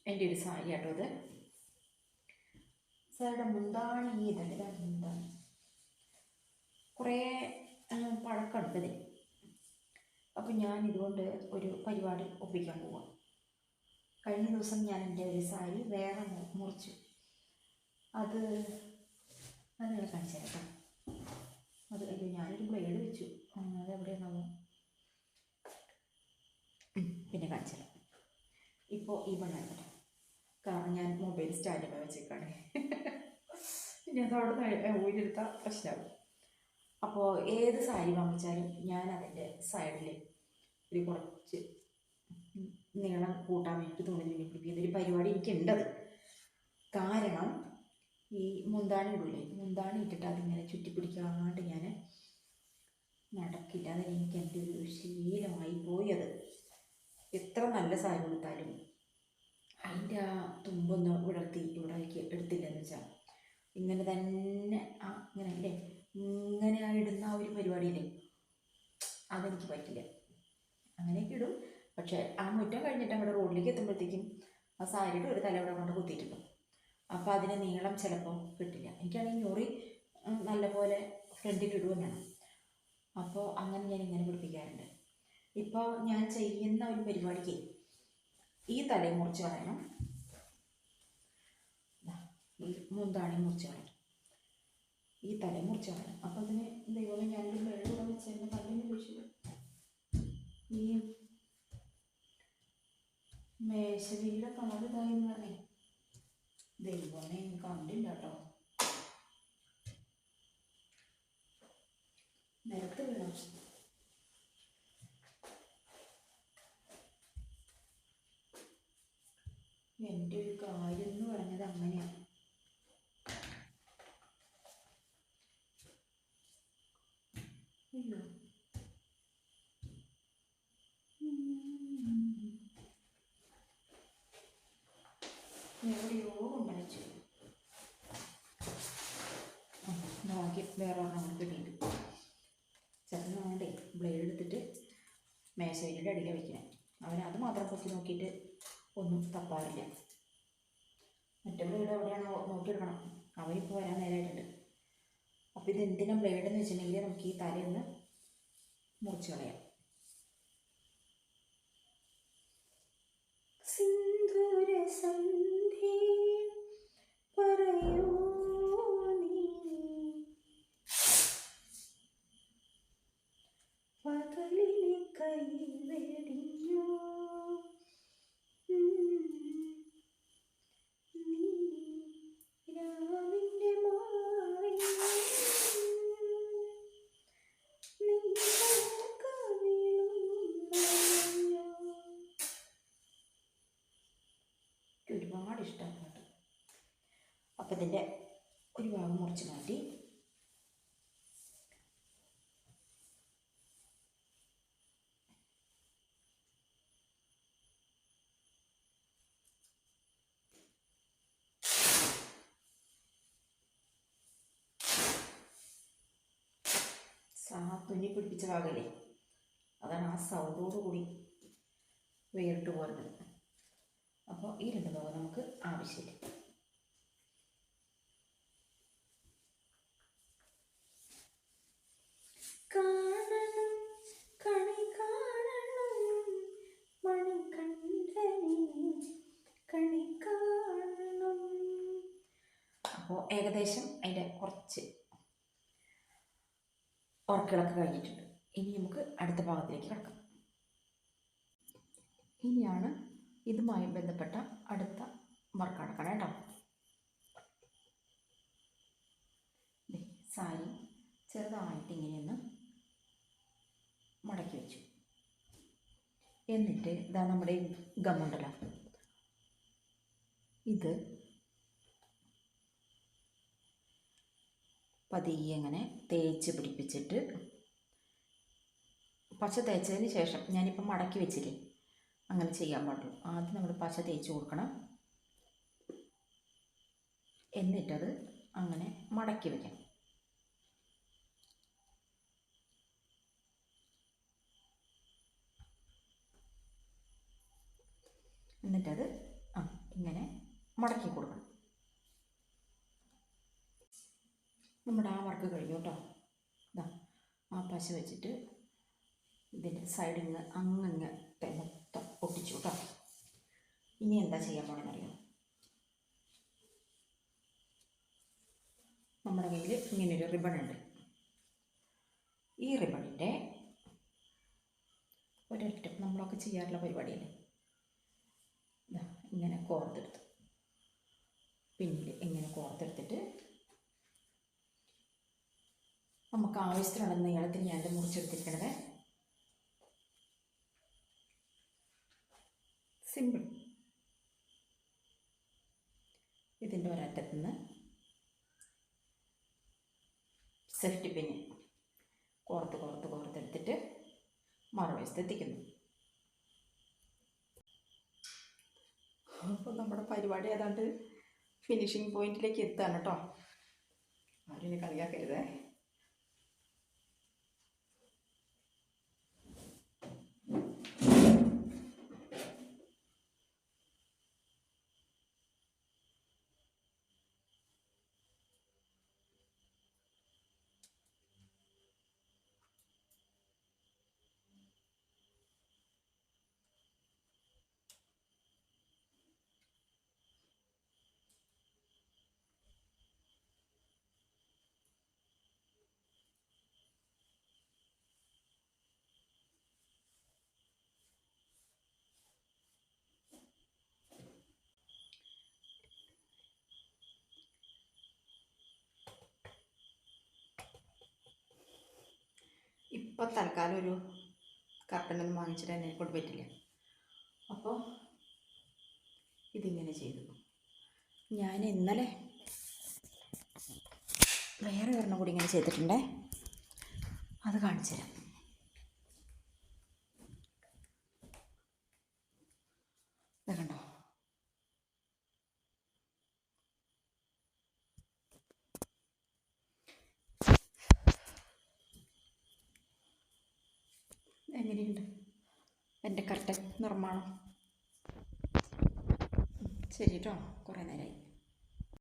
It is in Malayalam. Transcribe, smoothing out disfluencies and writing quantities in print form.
എൻ്റെ ഒരു സാരി കേട്ടോ അത്. സാരിയുടെ മുന്താണി ഇതല്ല, ഇതാണ് മുന്താണി. കുറേ പഴക്കമുണ്ട് ഇതിന്. അപ്പം ഞാൻ ഇതുകൊണ്ട് ഒരു പരിപാടി ഒപ്പിക്കാൻ പോവാം. കഴിഞ്ഞ ദിവസം ഞാൻ എൻ്റെ ഒരു സാരി വേറെ മുറിച്ചു. അത് ഞാൻ കാണിച്ചു കേട്ടോ. അത് ഞാനൊരു ബ്ലേഡ് വെച്ചു, അതെവിടെയാണോ പിന്നെ കാണിച്ചു തരാം. ഇപ്പോൾ ഈ പണിയാണ് കാരണം ഞാൻ മൊബൈൽ സ്റ്റാൻഡൊക്കെ വെച്ചേക്കാണ്. പിന്നെ അതവിടെ ഊരിയെടുത്താൽ പ്രശ്നമാകും. അപ്പോൾ ഏത് സാരി വാങ്ങിച്ചാലും ഞാൻ അതിൻ്റെ സൈഡിൽ ഒരു കുറച്ച് നീളം കൂട്ടാൻ വേണ്ടി തുണി പിടിപ്പിക്കുന്ന ഒരു പരിപാടി എനിക്കുണ്ടത്. കാരണം ഈ മുന്താണി ഇടൂലേ, മുന്താണി ഇട്ടിട്ട് അതിങ്ങനെ ചുറ്റിപ്പിടിക്കാണ്ട് ഞാൻ നടക്കില്ല. അതിന് എനിക്ക് എൻ്റെ ഒരു ശീലമായി പോയത്. എത്ര നല്ല സാരി കൊടുത്താലും അതിൻ്റെ ആ തുമ്പൊന്ന് വിടർത്തി ഇവിടേക്ക് എടുത്തില്ലെന്ന് വെച്ചാൽ ഇങ്ങനെ തന്നെ ഇങ്ങനെ അല്ലേ, ഇങ്ങനെ ഇടുന്ന ആ ഒരു പരിപാടിയില്ലേ, അതെനിക്ക് പറ്റില്ല. അങ്ങനെയൊക്കെ ഇടും. പക്ഷേ ആ മുറ്റം കഴിഞ്ഞിട്ട് അങ്ങോട്ട് റോഡിലേക്ക് എത്തുമ്പോഴത്തേക്കും ആ സാരിയുടെ ഒരു തല ഇവിടെ കൊണ്ട് കുത്തിയിട്ടുണ്ട്. അപ്പോൾ അതിന് നീളം ചിലപ്പോൾ കിട്ടില്ല. എനിക്കാണെങ്കിൽ ഞൊറി നല്ലപോലെ ഫ്രണ്ടിൽ ഇടുകയും വേണം. അപ്പോൾ അങ്ങനെ ഞാൻ ഇങ്ങനെ പിടിപ്പിക്കാറുണ്ട്. ഇപ്പോൾ ഞാൻ ചെയ്യുന്ന ഒരു പരിപാടിക്ക് ഈ തലയും മുറിച്ച് കളയണം, ഈ മുന്താണി മുറിച്ച് കളയണം, ഈ തലയും മുറിച്ച് കളയണം. അപ്പോൾ അതിന് ദൈവമേ ഞാനൊരു വെള്ളം വെച്ചതിൻ്റെ പല്ലിന് ചോദിച്ചു. ഈ മേശവിയുടെ കളർ ഇതായെന്ന് പറഞ്ഞേ, ദൈവമേ കണ്ടില്ല കേട്ടോ, നിരത്ത് വീണു. എൻ്റെ ഒരു കാര്യം എന്ന് പറഞ്ഞത് അങ്ങനെയാണ്. അയ്യോ, എവിടെയോ കൊണ്ടുവച്ചു നോക്കി വേറെ ഒരെണ്ണം കിട്ടിയിട്ട് ചെറുതാണ്ടേ ബ്ലേഡ് എടുത്തിട്ട് മേശയുടെ അടിയിൽ വയ്ക്കണേ. അവനത് മാത്രം പൊക്കി നോക്കിയിട്ട് ഒന്നും തപ്പാറില്ല. മറ്റേ ബ്ലേഡ് എവിടെയാണോ നോക്കിയെടുക്കണം. അവരിപ്പോൾ വരാൻ നേരമായിട്ടുണ്ട്. അപ്പോൾ ഇത് എന്തിനാ ബ്ലേഡ് എന്ന് വെച്ചിട്ടുണ്ടെങ്കിൽ നമുക്ക് ഈ തലയൊന്ന് മുറിച്ച് കളയാം. ഒരുപാട് ഇഷ്ടമാണ്. അപ്പം ഇതിൻ്റെ ഒരു ഭാഗം മുറിച്ച് മാറ്റി തുന്നി പിടിപ്പിച്ച ഭാഗമല്ലേ, അതാണ് ആ സൗണ്ടോടു കൂടി വേറിട്ട് പോരുന്നത്. അപ്പോൾ ഈ രണ്ട് ഭാഗം നമുക്ക് ആവശ്യമില്ല. അപ്പോൾ ഏകദേശം അതിൻ്റെ കുറച്ച് വർക്കുകളൊക്കെ കഴിഞ്ഞിട്ടുണ്ട്. ഇനി നമുക്ക് അടുത്ത ഭാഗത്തിലേക്ക് കിടക്കാം. ഇനിയാണ് ഇതുമായി ബന്ധപ്പെട്ട അടുത്ത വർക്ക് നടക്കണം കേട്ടോ. സാരി ചെറുതായിട്ട് ഇങ്ങനെയൊന്ന് മടക്കി വെച്ചു. എന്നിട്ട് ഇതാ നമ്മുടെ ഗമ്മുണ്ടല്ലോ, ഇത് പതിയെ അങ്ങനെ തേച്ച് പിടിപ്പിച്ചിട്ട്, പച്ച തേച്ചതിന് ശേഷം ഞാനിപ്പം മടക്കി വെച്ചില്ലേ, അങ്ങനെ ചെയ്യാൻ പാടുള്ളൂ. ആദ്യം നമ്മൾ പച്ച തേച്ച് കൊടുക്കണം, എന്നിട്ടത് അങ്ങനെ മടക്കി വയ്ക്കണം. എന്നിട്ടത് പശ വെച്ചിട്ട് ഇതിൻ്റെ സൈഡിൽ നിന്ന് അങ്ങത്തെ മൊത്തം ഒട്ടിച്ചു കേട്ടോ. ഇനി എന്താ ചെയ്യാൻ പോണെന്നറിയോ, നമ്മുടെ കയ്യിൽ ഇങ്ങനൊരു റിബൺ ഉണ്ട്. ഈ റിബണിൻ്റെ ഒരൊറ്റ നമ്മളൊക്കെ ചെയ്യാറുള്ള പരിപാടിയല്ലേ, ഇങ്ങനെ കോർത്തെടുത്തു, പിന്നിൽ ഇങ്ങനെ കോർത്തെടുത്തിട്ട് നമുക്ക് ആവശ്യത്തിനുള്ള നീളത്തിന് ഞാൻ മുറിച്ചെടുത്തിരിക്കണത്. സിമ്പിൾ. ഇതിൻ്റെ ഒരറ്റത്തുനിന്ന് സേഫ്റ്റി പിന്ന് കോർത്തെടുത്തിട്ട് മറുവശത്ത് എത്തിക്കുന്നു. അപ്പോൾ നമ്മുടെ പരിപാടി ഏതാണ്ട് ഫിനിഷിങ് പോയിന്റിലേക്ക് എത്തുകയാണ് കേട്ടോ. ആരും ഇനി കളിയാക്കരുതേ. ഇപ്പോൾ തൽക്കാലം ഒരു കർട്ടനൊന്നും വാങ്ങിച്ചിട്ട് എന്നെ കൊണ്ട് പറ്റില്ല. അപ്പോൾ ഇതിങ്ങനെ ചെയ്തു. ഞാൻ ഇന്നലെ വേറെ ഒരെണ്ണം കൂടി ഇങ്ങനെ ചെയ്തിട്ടുണ്ടേ, അത് കാണിച്ചു തരാം. ഇത് കണ്ടോ, എങ്ങനെയുണ്ട് എൻ്റെ കർട്ടൻ നിർമ്മാണം? ശരി കേട്ടോ, കുറേ നേരമായി.